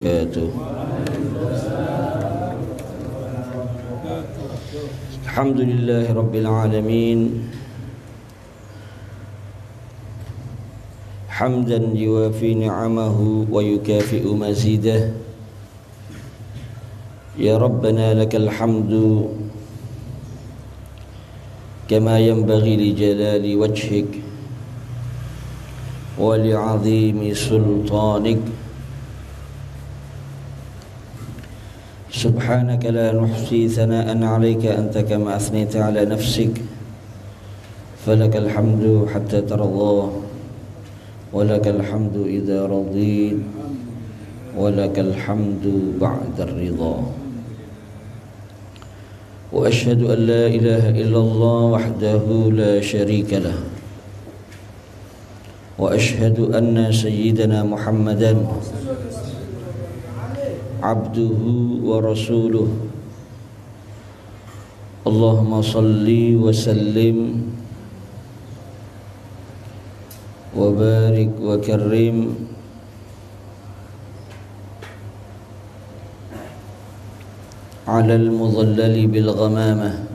wabarakatuh. Alhamdulillahi rabbil alamin, hamdan yuwafi ni'amahu wa yukafi'u mazidah. Ya Rabbana lakal hamdu kama yanbaghi li jalali wajhik wa li'azimi sultanik. Subhanaka la nuhsi thana'an 'alaika anta kama athnayta 'ala nafsik, falakal hamdu hatta tarda wa lakal hamdu idza radit wa lakal hamdu ba'da ar-ridha. Wa ashhadu an la ilaha illallah wahdahu la sharika lah, wa ashhadu anna sayyidana Muhammadan abduhu wa rasuluh. Allahumma salli wa sallim wa barik wa karrim ala al-mudhallali bil ghamamah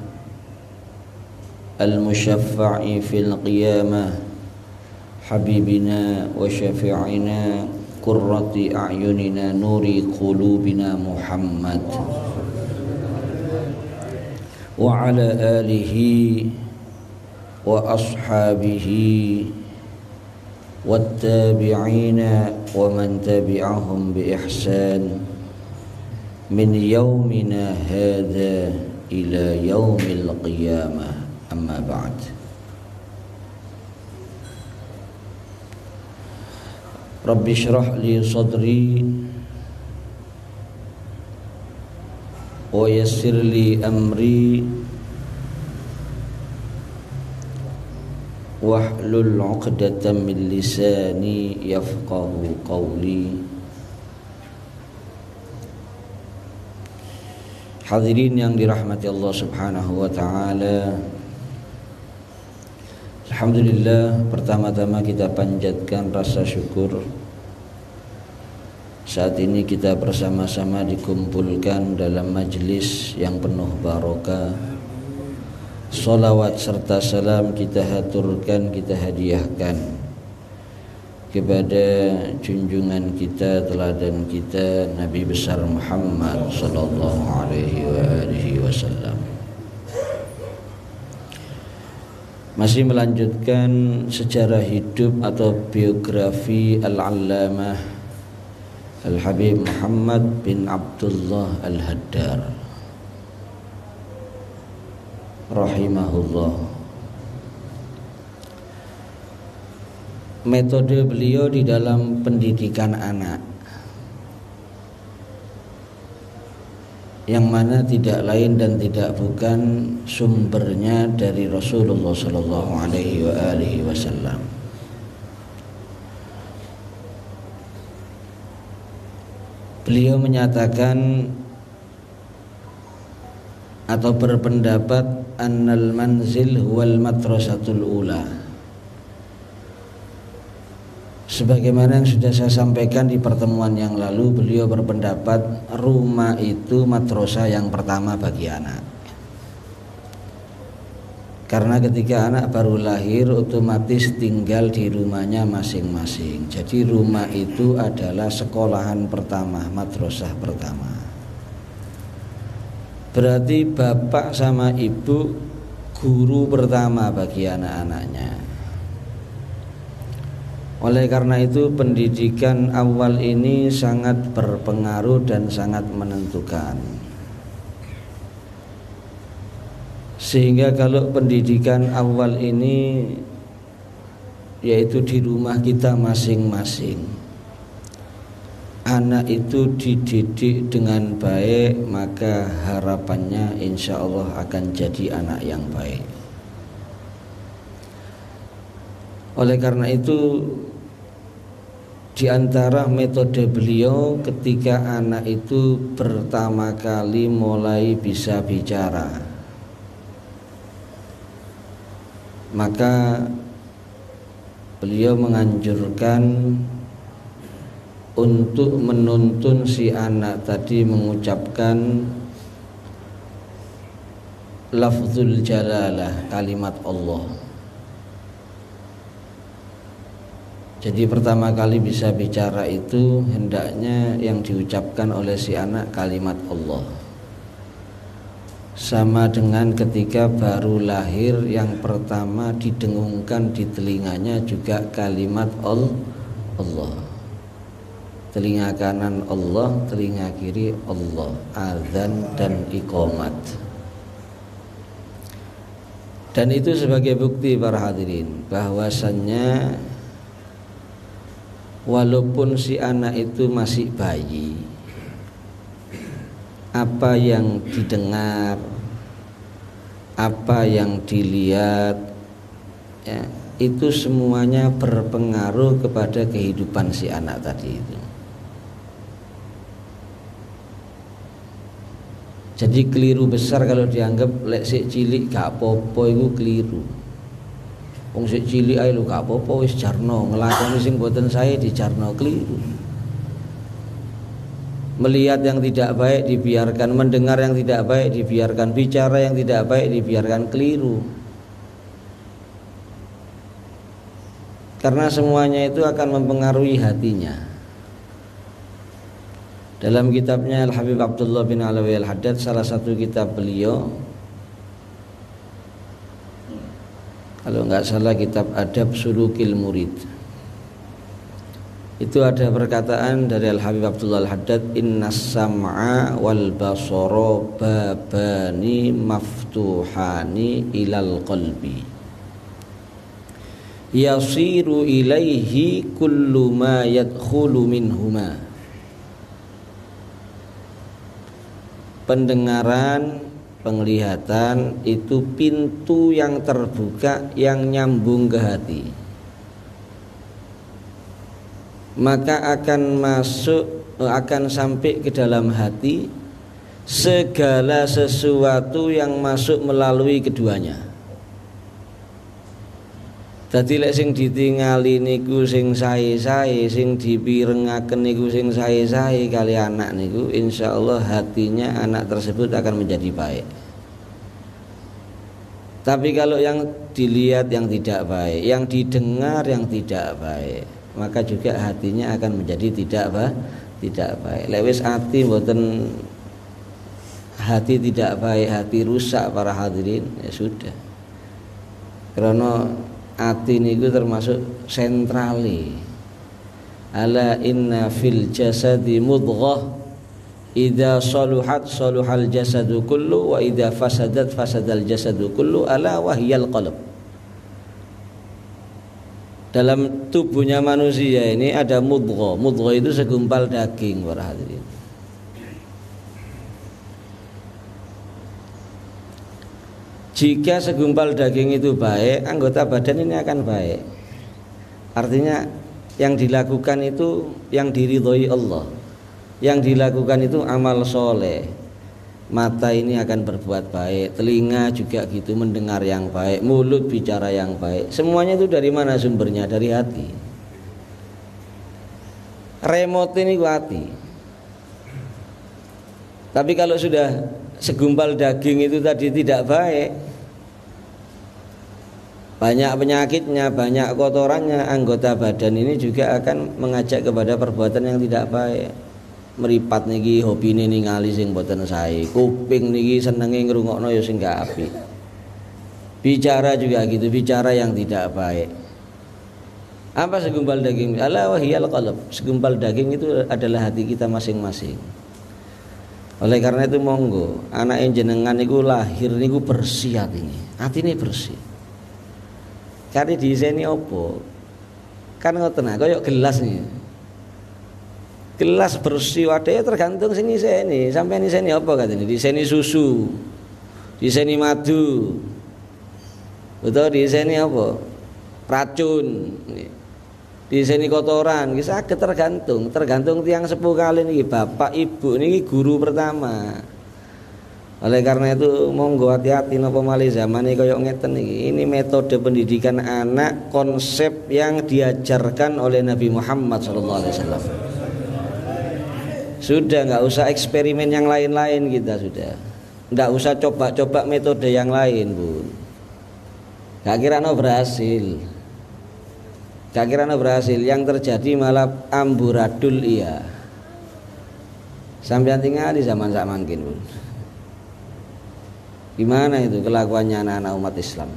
al-mushaffa'i fil qiyamah habibina wa syafi'ina qurrati a'yunina nuri qulubina Muhammad wa ala alihi wa ashabihi wattabi'ina wa man tabi'ahum bi ihsan min yaumina hadha ila yaumil qiyamah, amma ba'd. Rabbi syrah li sadri wa yassir li amri wahlul 'uqdatam min lisani yafqahu qawli. Hadirin yang dirahmati Allah Subhanahu wa taala, alhamdulillah, pertama-tama kita panjatkan rasa syukur saat ini kita bersama-sama dikumpulkan dalam majlis yang penuh barokah. Salawat serta salam kita haturkan, kita hadiahkan kepada junjungan kita, teladan kita, Nabi besar Muhammad sallallahu alaihi wasallam. Masih melanjutkan sejarah hidup atau biografi Al-Allamah Al-Habib Muhammad bin Abdullah Al-Haddar rahimahullah. Metode beliau di dalam pendidikan anak, yang mana tidak lain dan tidak bukan sumbernya dari Rasulullah sallallahu alaihi wasallam. Beliau menyatakan atau berpendapat annal manzil huwal madrasatul ula. Sebagaimana yang sudah saya sampaikan di pertemuan yang lalu, beliau berpendapat rumah itu madrasah yang pertama bagi anak. Karena ketika anak baru lahir otomatis tinggal di rumahnya masing-masing. Jadi rumah itu adalah sekolahan pertama, madrasah pertama. Berarti bapak sama ibu guru pertama bagi anak-anaknya. Oleh karena itu pendidikan awal ini sangat berpengaruh dan sangat menentukan. Sehingga kalau pendidikan awal ini yaitu di rumah kita masing-masing, anak itu dididik dengan baik, maka harapannya insya Allah akan jadi anak yang baik. Oleh karena itu, di antara metode beliau ketika anak itu pertama kali mulai bisa bicara, maka beliau menganjurkan untuk menuntun si anak tadi mengucapkan lafzul jalalah, kalimat Allah. Jadi pertama kali bisa bicara itu hendaknya yang diucapkan oleh si anak kalimat Allah. Sama dengan ketika baru lahir yang pertama didengungkan di telinganya juga kalimat Allah. Telinga kanan Allah, telinga kiri Allah, azan dan iqamat. Dan itu sebagai bukti para hadirin bahwasannya walaupun si anak itu masih bayi, apa yang didengar, apa yang dilihat, ya, itu semuanya berpengaruh kepada kehidupan si anak tadi itu. Jadi keliru besar kalau dianggap lek sik cilik gak apa-apa, itu keliru. Wong sik cilik ae lho gak apa-apa wis jarno, nglakoni sing mboten sae dijarno, keliru. Melihat yang tidak baik dibiarkan, mendengar yang tidak baik dibiarkan, bicara yang tidak baik dibiarkan, keliru. Karena semuanya itu akan mempengaruhi hatinya. Dalam kitabnya Al-Habib Abdullah bin Alawi Al-Haddad, salah satu kitab beliau, kalau enggak salah kitab Adab Sulukil Murid, itu ada perkataan dari Al-Habib Abdullah Al-Haddad, innas sam'a wal basara babani maftuhani ilal qalbi yasiru ilaihi kullu ma yadkhulu minhuma. Pendengaran, penglihatan itu pintu yang terbuka yang nyambung ke hati. Maka akan sampai ke dalam hati segala sesuatu yang masuk melalui keduanya. Dadi lek sing ditingali niku sing sae-sae, sing dipirengaken niku sing sae-sae kali anak niku, insyaallah hatinya anak tersebut akan menjadi baik. Tapi kalau yang dilihat yang tidak baik, yang didengar yang tidak baik, maka juga hatinya akan menjadi tidak baik. Lek wis ati mboten, hati tidak baik, hati rusak para hadirin, ya sudah. Karena ati niku termasuk sentrali. Ala inna fil jasadi mudghah idza saluhat saluhal jasadu kullu wa idza fasadat fasadal jasadu kullu ala wahyal qalb. Dalam tubuhnya manusia ini ada mudghah. Mudghah itu segumpal daging para hadirin. Jika segumpal daging itu baik, anggota badan ini akan baik. Artinya yang dilakukan itu yang diridhoi Allah. Yang dilakukan itu amal soleh. Mata ini akan berbuat baik, telinga juga gitu, mendengar yang baik, mulut bicara yang baik. Semuanya itu dari mana sumbernya? Dari hati. Remote ini hati. Tapi kalau sudah segumpal daging itu tadi tidak baik, banyak penyakitnya, banyak kotorannya, anggota badan ini juga akan mengajak kepada perbuatan yang tidak baik. Meripat niki hobine ningali sing mboten sae, kuping niki senenge ngrungokno ya sing gak apik. Bicara juga gitu, bicara yang tidak baik. Apa segumpal daging? Ala wahyal qalb. Segumpal daging itu adalah hati kita masing-masing. Oleh karena itu monggo anak jenengan niku lahir niku bersih atine bersih. Cari diiseni opo? Kan ngoten kaya gelas nih. Gelas bersih wadah tergantung sing iseni. Sampeyan iseni apa katene? Diseni susu. Diseni madu. Utawa diseni apa? Racun. Diseni kotoran, ki saged tergantung tiang sepuh kali niki, bapak ibu niki guru pertama. Oleh karena itu monggo hati-hati napa malih zamane kaya ngeten iki. Ini metode pendidikan anak, konsep yang diajarkan oleh Nabi Muhammad sallallahu alaihi wasallam. Sudah, nggak usah eksperimen yang lain-lain kita sudah. Nggak usah coba-coba metode yang lain, Bun. Gak kira no berhasil. Gak kira no berhasil. Yang terjadi malah amburadul iya. Sampai tinggal di zaman mungkin, Bun. Gimana itu kelakuannya anak-anak umat Islam?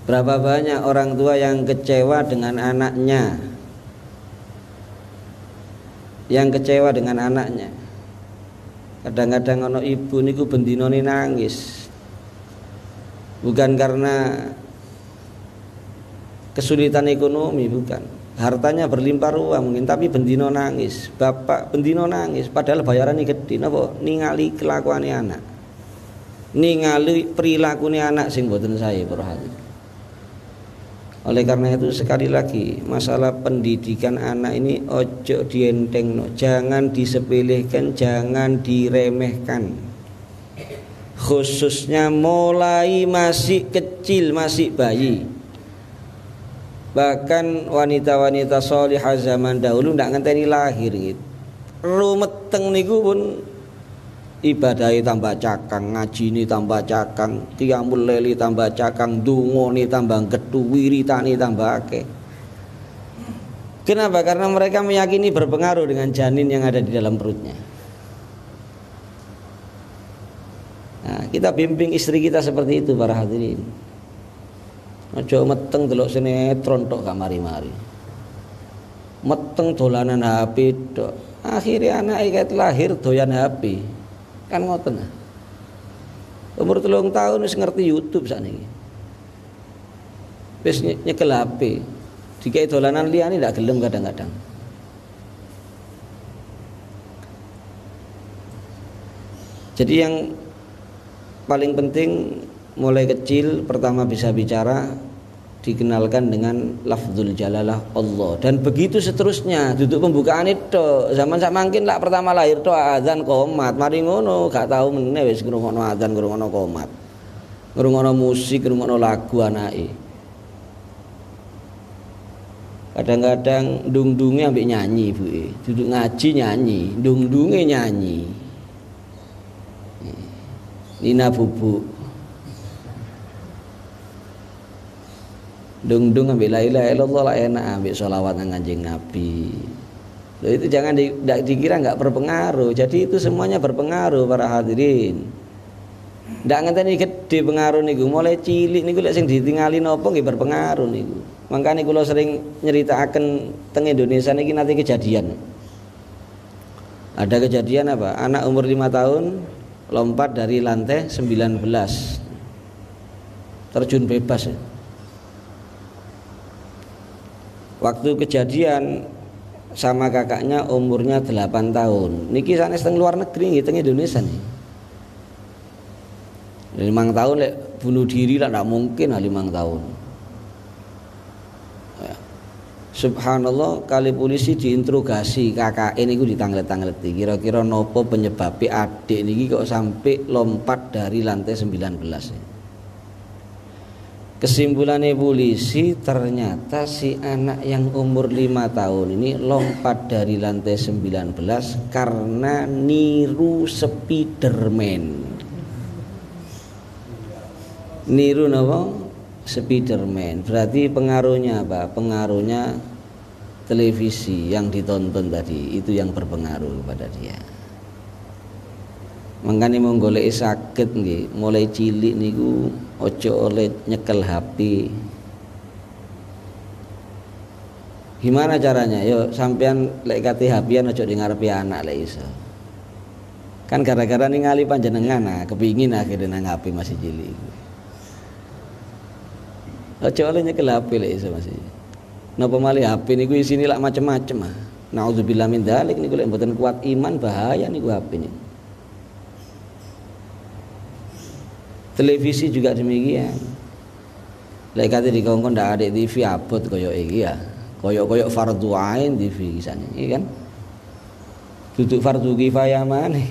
Berapa banyak orang tua yang kecewa dengan anaknya, Kadang-kadang ono ibu niku bendinone nangis, bukan karena kesulitan ekonomi, bukan, hartanya berlimpah ruah mungkin, tapi bendino nangis, bapak bendino nangis, padahal bayarannya gede, napa ningali kelakuane anak, ningali perilakune anak sing boten saya perhati. Oleh karena itu sekali lagi masalah pendidikan anak ini ojo dientengno, jangan disepelekan, jangan diremehkan. Khususnya mulai masih kecil, masih bayi. Bahkan wanita-wanita sholihah zaman dahulu ndak ngenteni lahir gitu. Rumeteng niku pun ibadahi tambah cakang, ngajini tambah cakang, qiyamul laili tambah cakang, dungone tambah gethu, wiritane tambah akeh. Kenapa? Karena mereka meyakini berpengaruh dengan janin yang ada di dalam perutnya. Nah, kita bimbing istri kita seperti itu para hadirin. Aja meteng delok sinetron tok gak mari-mari. Meteng dolanan HP tok. Akhirnya anak ikat lahir doyan HP. Kan ngoten. Umur 3 tahun wis ngerti YouTube sakniki. Wis nyekel HP. Dikai dolanan liyane ndak gelem kadang-kadang. Jadi yang paling penting mulai kecil pertama bisa bicara, dikenalkan dengan lafzul jalalah Allah, dan begitu seterusnya. Duduk pembukaan itu zaman sak mangkin lah, pertama lahir to azan qomat, mari ngono gak tahu meneh wis ngrungokno azan, ngrungokno qomat, ngrungokno musik, ngrungokno lagu anake. Kadang-kadang dung-dunge ambek nyanyi ibuke, duduk ngaji nyanyi, dung-dunge nyanyi. Nina bubuk dung-dung ambil la ilaha illallah lah enak, ambil sholawat nang Kanjeng Nabi. Loh, itu jangan dikira nggak berpengaruh. Jadi itu semuanya berpengaruh para hadirin. Ndak ngenteni gede pengaruh niku, mulai cilik niku lek sing ditingali napa nggih berpengaruh niku. Makanya kula sering nyritakaken teng Indonesia niki nanti kejadian. Ada kejadian apa? Anak umur 5 tahun lompat dari lantai 19. Terjun bebas ya. Waktu kejadian sama kakaknya umurnya 8 tahun. Niki sanes teng luar negeri nggih, teng Indonesia nih. 5 tahun lek bunuh diri lah ndak mungkin lah 5 tahun. Ya. Subhanallah, kali polisi diinterogasi kakak ini ku ditanglet-tangleti. Kira-kira nopo penyebabnya adik niki kok sampai lompat dari lantai 19 ya. Kesimpulannya polisi, ternyata si anak yang umur 5 tahun ini lompat dari lantai 19 karena niru Spiderman. Niru apa? Spiderman. Berarti pengaruhnya apa? Pengaruhnya televisi yang ditonton tadi, itu yang berpengaruh kepada dia. Makanya mau golek sakit nggih, mulai cilik niku ojo oleh nyekel HP. Gimana caranya? Yo sampean lek kate HP-an ojo di ngarepe anak lek iso. Kan gara-gara ningali panjenengan, nah kepingin akhirnya nang HP masih cilik. Ojo oleh nyekel HP lek iso masih. Napa malih HP niku isine lak macem-macem ah. Nauzubillah min dzalik niku lek mboten kuat iman bahaya niku HP niku. Televisi juga demikian. Lek kate dikongkon ndak ada TV abot koyo iki ya. Koyo fardhu ain TV kisane iki kan. Duduk fardhu kifayah maneh.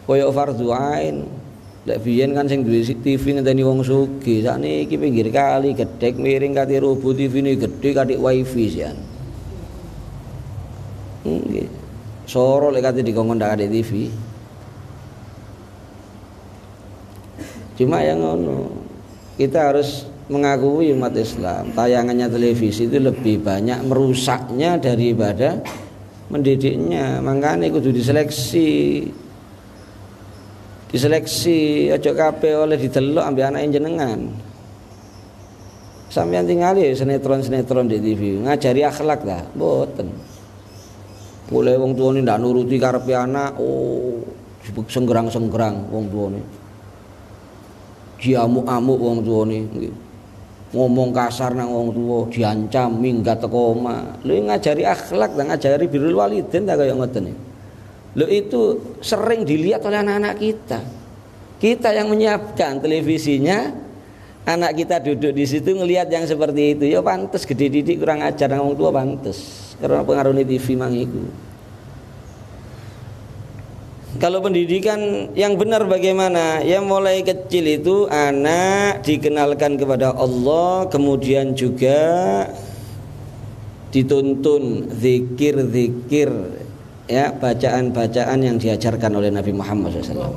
Koyo fardhu ain. Lek biyen kan sing duwe TV ngenteni wong sugih, sakniki pinggir kali gedhek miring kate robo TV-ne gedhe katik wifi sian. Nggih. Soro lek kate dikongkon ndak ada TV. Cuma yang ngono. Kita harus mengakui umat Islam, tayangannya televisi itu lebih banyak merusaknya daripada mendidiknya. Makanya kudu diseleksi. Diseleksi aja kabeh oleh didelok ambek anake jenengan. Sampeyan tingali sinetron-sinetron di TV, ngajari akhlak ta? Mboten. Boleh wong tuane ndak nuruti karepe anak, senggerang-senggerang wong tuane. Diamuk-amuk wong tuane nggih. Ngomong kasar nang wong tuwa, diancam minggat teko omah. Lho ngajari akhlak ta, ngajari birrul walidain ta kaya ngoten iki. Lho itu sering dilihat oleh anak-anak kita. Kita yang menyiapkan televisinya, anak kita duduk di situ ngelihat yang seperti itu. Ya pantes gede didik kurang ajar nang wong tua pantes. Karena pengaruh TV mang iku. Kalau pendidikan yang benar bagaimana? Ya mulai kecil itu anak dikenalkan kepada Allah, kemudian juga dituntun zikir-zikir, ya bacaan-bacaan yang diajarkan oleh Nabi Muhammad SAW.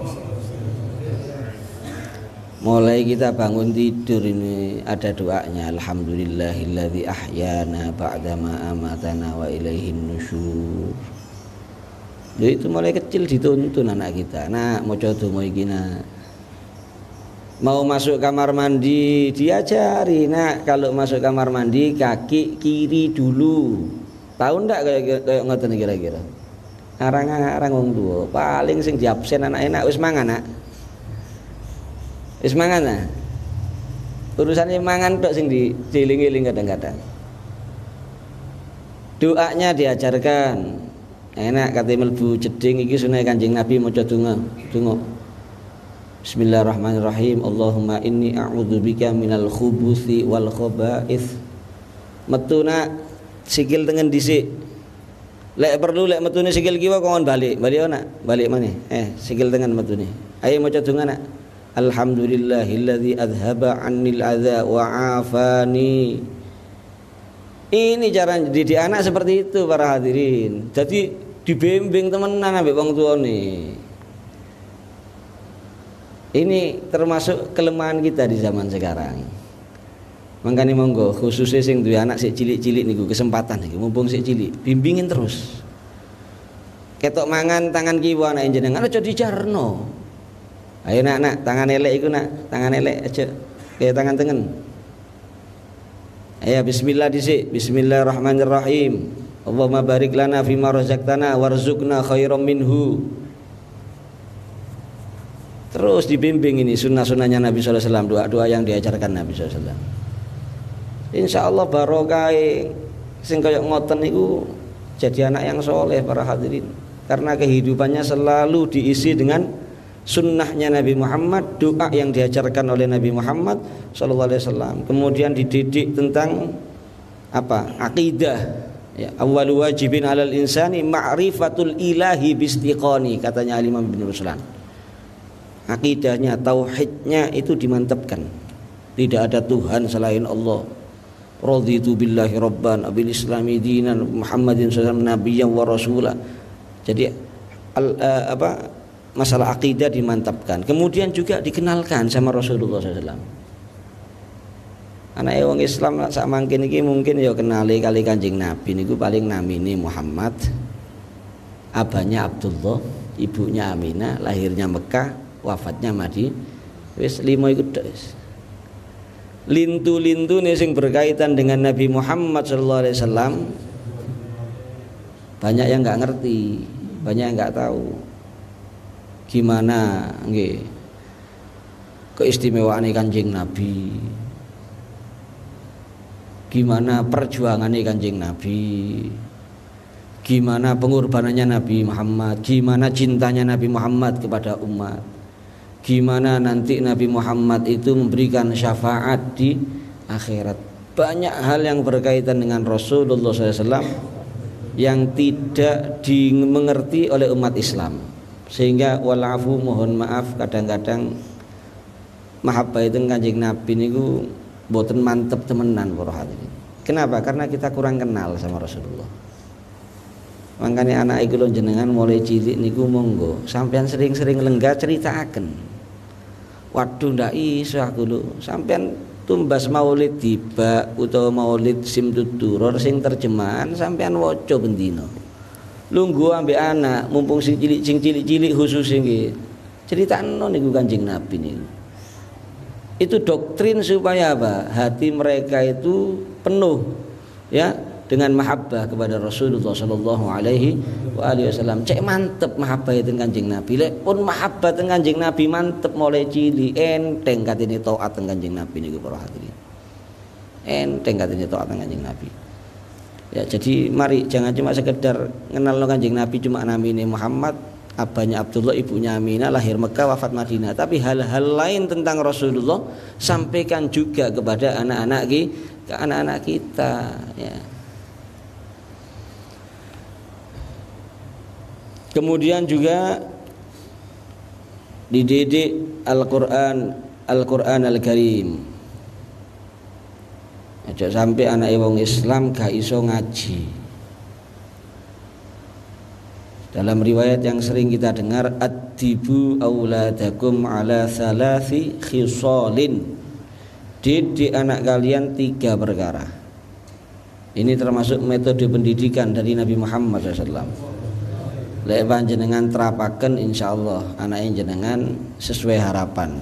Mulai kita bangun tidur ini ada doanya, alhamdulillahilladzi ahyana ba'dama amatana wa ilaihin nusyur. Jadi itu mulai kecil dituntun anak kita. Nah, maca donga iki nak. Mau masuk kamar mandi diajari, nak kalau masuk kamar mandi kaki kiri dulu. Tahu ndak kayak ngoten kira-kira? Arang-arang wong tua, paling sing diabsen anak enak wis mangan, nak. Wis mangan nah. Urusannya mangan tok sing dieling-eling kadang-kadang. Doanya diajarkan. Enak kate mlebu jeding iki sunah Kanjeng Nabi maca donga. Donga. Bismillahirrahmanirrahim. Allahumma inni a'udzubika minal khubuthi wal khaba'ith. Metu nak sikil tengen dhisik. Lek perlu lek metune sikil kiwa kon balik. Balik ana, balik maneh. Sikil tengen metune. Ayo maca donga nak. Alhamdulillahilladzi adhaba 'annil adza wa 'afani. Ini cara didik anak seperti itu para hadirin. Jadi dibimbing temenan ambek wong tuane. Ini termasuk kelemahan kita di zaman sekarang. Makanya monggo khususnya sing duwe anak sik cilik-cilik niku kesempatan iki mumpung sik cilik, bimbingin terus. Ketok mangan tangan kiwa anak jenengan aja dijarno. Ayo nak tangan elek iku nak, tangan elek aja kayak tangan tengen. Ayo bismillah dhisik. Bismillahirrahmanirrahim. Allahumma barik lana fima razaqtana warzuqna khairam minhu. Terus dibimbing ini sunnah-sunnahnya Nabi SAW, doa-doa yang diajarkan Nabi SAW. Insya Allah barokah sing kaya ngoten niku jadi anak yang soleh para hadirin. Karena kehidupannya selalu diisi dengan sunnahnya Nabi Muhammad, doa yang diajarkan oleh Nabi Muhammad SAW. Kemudian dididik tentang apa? Akidah. Ya, awwalu wajibin 'alal insani ma'rifatul ilahi bistiqani, katanya Imam Ibnu Ruslan. Akidahnya, tauhidnya itu dimantapkan. Tidak ada Tuhan selain Allah. Raditu billahi rabban, bil islami dinan, Muhammadin sallallahu nabiyyan wa rasula. Jadi masalah akidah dimantapkan. Kemudian juga dikenalkan sama Rasulullah SAW. Anak wong Islam sak mangkin iki mungkin ya kenali kali Kanjeng Nabi niku paling namine Muhammad. Abahnya Abdullah, ibunya Aminah, lahirnya Mekah, wafatnya Madinah. Wis 5 iku tok wis. Lintu-lintune sing berkaitan dengan Nabi Muhammad sallallahu alaihi wasallam banyak yang enggak ngerti, banyak yang enggak tahu. Gimana nggih keistimewaane Kanjeng Nabi, gimana perjuangannya Kanjeng Nabi, gimana pengorbanannya Nabi Muhammad, gimana cintanya Nabi Muhammad kepada umat, gimana nanti Nabi Muhammad itu memberikan syafaat di akhirat. Banyak hal yang berkaitan dengan Rasulullah SAW yang tidak dimengerti oleh umat Islam, sehingga walafu mohon maaf kadang-kadang mahabbah itu Kanjeng Nabi niku boten mantep temenan para hadirin. Kenapa? Karena kita kurang kenal sama Rasulullah. Makanya anak kula jenengan mulai cilik niku monggo sampean sering-sering lenggah critakaken. Waduh ndak iso aku lho, sampean tumbas maulid tiba utawa maulid simtuturor sing terjemahan sampean waca bendina. Lungguh ambek anak mumpung sing cilik-cilik khusus nggih. Critakno niku Kanjeng Nabi niku. Itu doktrin supaya apa? Hati mereka itu penuh ya dengan mahabbah kepada Rasulullah sallallahu alaihi wasallam. Cek mantep mahabbah teng Kanjeng Nabi. Lek pun mahabbah teng Kanjeng Nabi mantep mulai cilik enteng katene taat teng Kanjeng Nabi niku para hadirin. Enteng katene taat teng Kanjeng Nabi. Ya, jadi mari jangan cuma sekedar kenal Kanjeng Nabi cuma namine Muhammad, abahnya Abdullah, ibunya Aminah, lahir Mekah, wafat Madinah. Tapi hal-hal lain tentang Rasulullah sampaikan juga kepada anak-anak kita ya. Kemudian juga dididik Al-Qur'an Al-Karim. Aja sampai anak wong Islam gak iso ngaji. Dalam riwayat yang sering kita dengar, addibu auladakum ala thalathi khisalin. Didik anak kalian 3 perkara. Ini termasuk metode pendidikan dari Nabi Muhammad SAW. Lek panjenengan terapaken insyaallah anak jenengan sesuai harapan.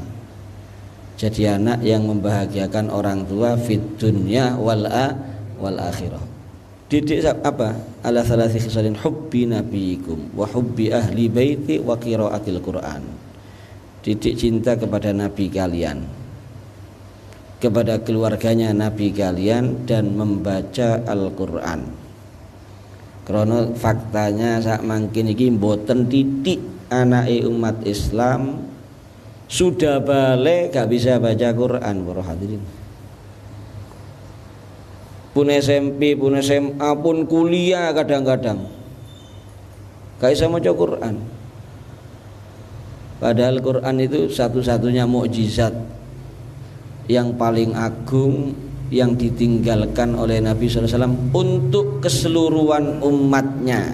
Jadi anak yang membahagiakan orang tua fid dunya wal akhirah. Didik apa? Ala thalathi khisalin hubbi nabiyikum wa hubbi ahli baiti wa qiraatil Qur'an. Didik cinta kepada nabi kalian, kepada keluarganya nabi kalian, dan membaca Al-Qur'an. Karena faktanya sak mangkin iki mboten titik anake umat Islam sudah balik gak bisa baca Quran para hadirin. Pun SMP, pun SMA, pun kuliah kadang-kadang gak bisa maca Quran. Padahal Quran itu satu-satunya mukjizat yang paling agung yang ditinggalkan oleh Nabi SAW untuk keseluruhan umatnya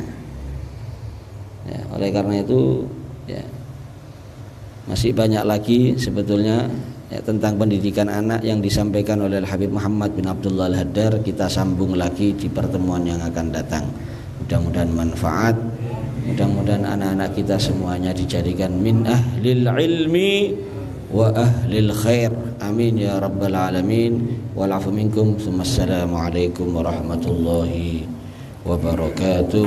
ya, oleh karena itu ya, masih banyak lagi sebetulnya ya, tentang pendidikan anak yang disampaikan oleh Habib Muhammad bin Abdullah Al-Haddar. Kita sambung lagi di pertemuan yang akan datang. Mudah-mudahan manfaat, mudah-mudahan anak-anak kita semuanya dijadikan min ahlil ilmi wa ahlil khair. Amin ya rabbal alamin. Wal afu minkum. Assalamualaikum warahmatullahi wabarakatuh.